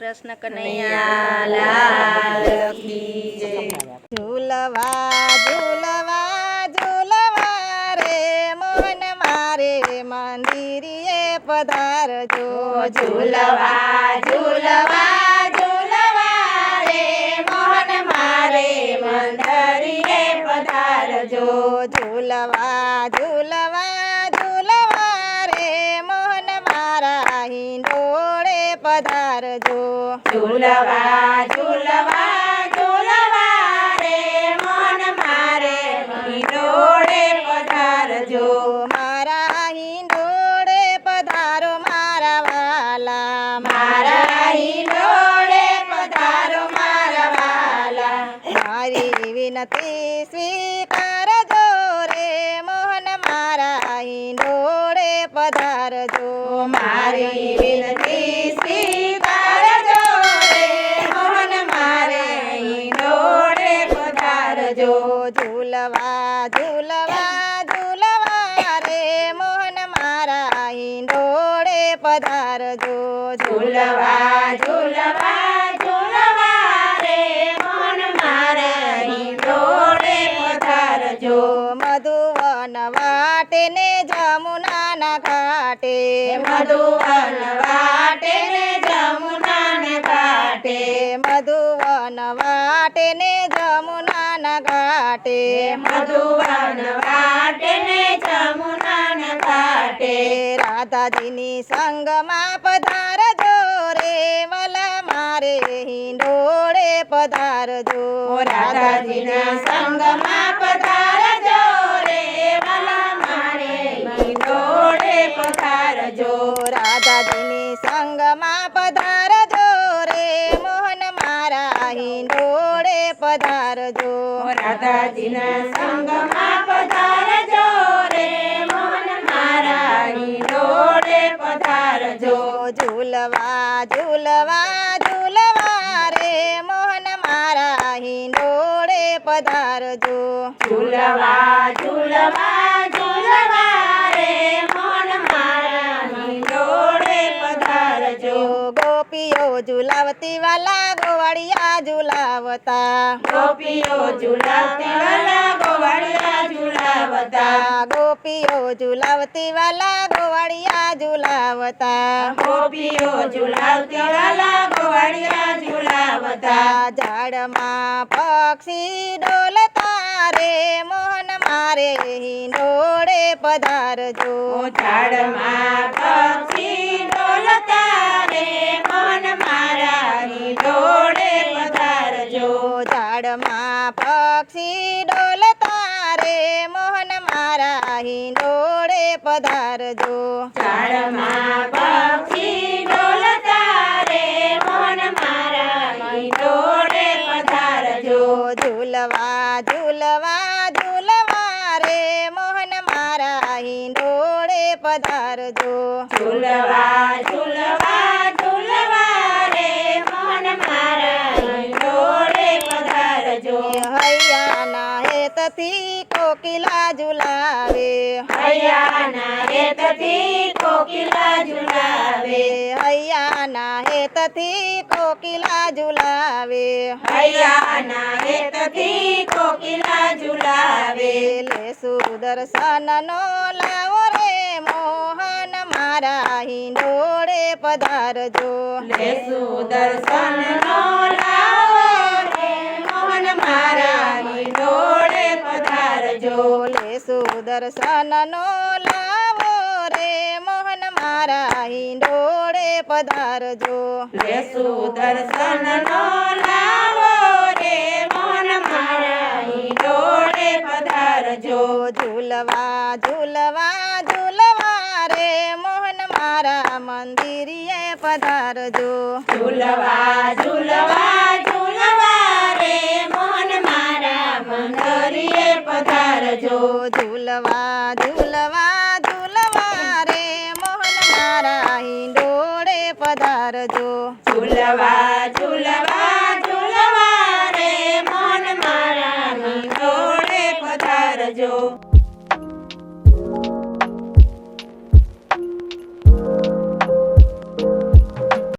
કૃષ્ણ કનૈયા લાલ કી જય। ઝૂલવા ઝૂલવા ઝૂલવા રે મોહન મારે મંદિરે પધારજો। ઝૂલવા ઝૂલવા ઝૂલવા રે મોહન મારે મંદિરે પધારજો। ઝૂલવા ઝૂલવા ઝૂલવા રે મોહન મારા હિંડોળે પધારજો। ઝૂલવા ઝૂલવા ઝૂલવા રે મોહન મારે હિંડોળે પધારજો। મારા હિંડોળે પધારો મારા વાલા। મારા હિંડોળે પધારો મારા વાલા। મારી વિનતી સ્વીકારજો રે મોહન મારા હિંડોળે પધારજો। મારી વિનતી સ્વીકારજો રે મોહન મારે હિંડોળે પધારજો। ઝૂલવા ઝૂલવા ઝૂલવા રે મોહન મારા હિંડોળે પધારજો। ઝૂલવા ઝૂલવા ઝૂલવા રે મોહન મારે હિંડોળે પધારજો। મધુવન વાટે ને જમુનાના ઘાટે। મધુવન વાટે ને જમુનાના ઘાટે। મધુવન વાટે ને જમુનાના ઘાટે। મધુવન વાટે ને જમુનાના ઘાટે। રાધાજીની સંગમાં પધારજો રે વલા મારે હિંડોળે પધારજો। રાધાજીના સંગમાં પધારજો રે વાલા મારે હિંડોળે પધારજો। રાધાજીની સંગમાં પધારજો રે મોહન મારા હિંડોળે પધારજો। રાધાજીના સંગમાં પધારજો રે મોહન મારા હિંડોળે પધારજો। ઝૂલવા ઝૂલવા ઝૂલવા રે મોહન મારા હિંડોળે પધારજો। ઝૂલવા ઝૂલવા ઝૂલવા રે મોહન મારા હિંડોળે પધારજો। ગોપીઓ ઝુલાવતી વાલા ગોવાળિયા ઝુલાવતા। ગોપીઓ ઝુલાવતી વાલા ગોવાળિયા ઝુલાવતા। ગોપીઓ ઝુલાવતી વાલા ગોવાળિયા ઝુલાવતા। ગોપીઓ ઝુલાવતી વાલા ગોવાળિયા ઝુલાવતા। ઝાડમાં પક્ષી ડોલતા રે મોહન મારે હિંડોળે પધારજો। ઝાડમાં પક્ષી ડોલતા રે મોહન મારા હિંડોળે પધારજો। ઝાડમાં પક્ષી ડોલતા રે મોહન મારા હિંડોળે પધારજો। ઝાડમાં પક્ષી ડોલતા રે મોહન મારા હિંડોળે પધારજો। ઝૂલવા ઝૂલવા ઝૂલવા રે મોહન મારા હિંડોળે પધારજો। ઝૂલવા ઝૂલવા ઝૂલવા રે મોહન મારા હિંડોળે પધારજો। હૈયાના હેતથી કોકિલા ઝુલાવે। હૈયાના હેતથી કોકિલા ઝુલાવે। હૈયાના હેતથી કોકિલા ઝુલાવે। હૈયાના હેતથી કોકિલા ઝુલાવે। લે સુદર્શનનો લાવો રે મોહન મારા હિંડોળે પધારજો। લે સુદર્શનનો લાવો રે મોહન મારા હિંડોળે પધારજો। લે સુદર્શનનો લાવો રે મોહન મારા હિંડોળે પધારજો। લે સુદર્શનનો લાવો રે મોહન મારા હિંડોળે પધારજો। ઝૂલવા ઝૂલવા ઝૂલવા રે મોહન મારા મંદિરે પધારજો। ઝૂલવા ઝૂલવા ઝૂલવા રે મોહન મારા મંદિરે પધારજો। ઝૂલવા ઝૂલવા ઝૂલવા રે મોહન મારા હિંડોળે પધારજો। ઝૂલવા